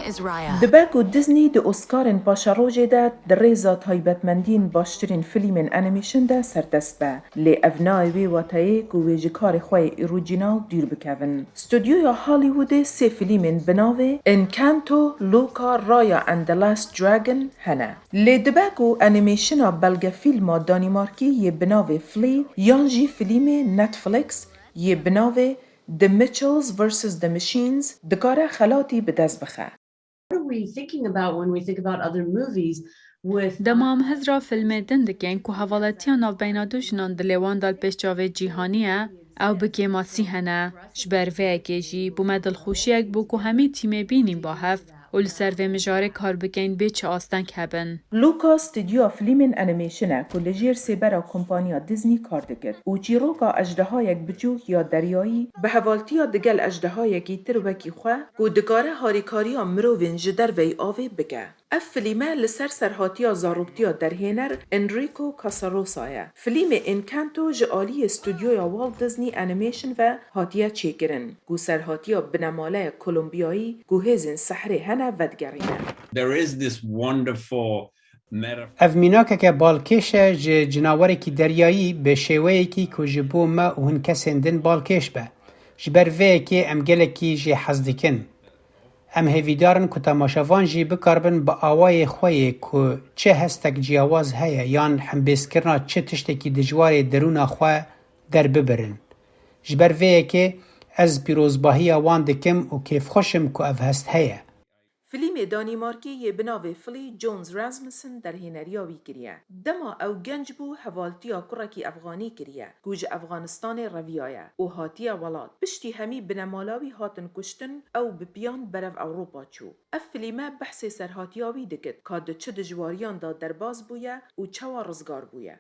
is Raya. دبک و دیزنی ده اسکارن پاشاروجه ده در ریزا تایبتمندین باشترین فیلم انیمیشن ده سردست به لی افنای وی واتایی که ویجکار خواه ایروجینال دیر بکوین. استودیوی هالیوود سه فیلم بناوه انکانتو، لوکا، رایا اند the last dragon هنه. لی دبک و انیمیشن بلگ فیلم دانیمارکی یه بناوه فلی یانجی فیلم نتفلیکس یه بناوه The Mitchells vs. The Machines دکاره خلاتی به دست بخه. What are we thinking about when we think about other movies with دمام هزرا فیلم دندگین که حوالتیا ناو بینا دوشنان دلیوان دال پیشجاوه جیهانیه او بکی ماسی هنه جبر ویگی جی بو مدل خوشیک بو که همی تیمه بینیم با هف و لسر و مجاره کار بگین بیچه آستنک هبن. لوکا استودیو فیلم انیمیشنه که لجیر سیبرا کمپانیا دیزنی کار دکد و چیروکا اجدهایک بچوک یا دریایی به حوالتیا دگل اجدهایکی تر وکی خواه که دگاره هاریکاریا مروین جدر وی آوه بگه. اف فیلمه لسر سرهاتیا زاروکتیا در هینر انریکو کاساروسایه. فیلم انکانتو جعالی استودیویا والت دیزنی انیمیشن و هاتیا چیکرن که سرهاتیا بنماله کولومبیایی که هزین سحره هنه ودگرینه. There is this wonderful اف میناکه که بالکشه جناوره کی دریایی به شیوه کی که جبو ما و هن کسندن بالکش به جبر وی که ام گله کی جه حزدکن ام هیویدارن که تماشاوان جی بکاربن با آوای خویه که چه هستک جیاواز هیا یان هم بیسکرنا چه تشتکی دجوار درون خواه در ببرن جبر وی که از پیروزباهی وان دکم و کیف خوشم که اف هست هیا فیلم دانیمارکی یه بناوه فلی جونز رازمسن در هنریاوی کریه. دما او گنج بو حوالتیا کرکی افغانی کریه. گوج افغانستان رویایه. او هاتیا ولاد. پشتی همی بنمالاوی هاتن کشتن او بپیان برف اوروپا چو. اف فیلمه بحث سرهاتیاوی دکت. کاد چه دجواریان دا در باز بویه و چوا رزگار بویه.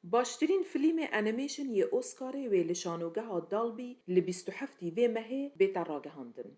باشترین فیلم انیمیشن یه اسکار وی لشانوگه ها دالبی ل 27 وی مهه بیتا راگهاندن.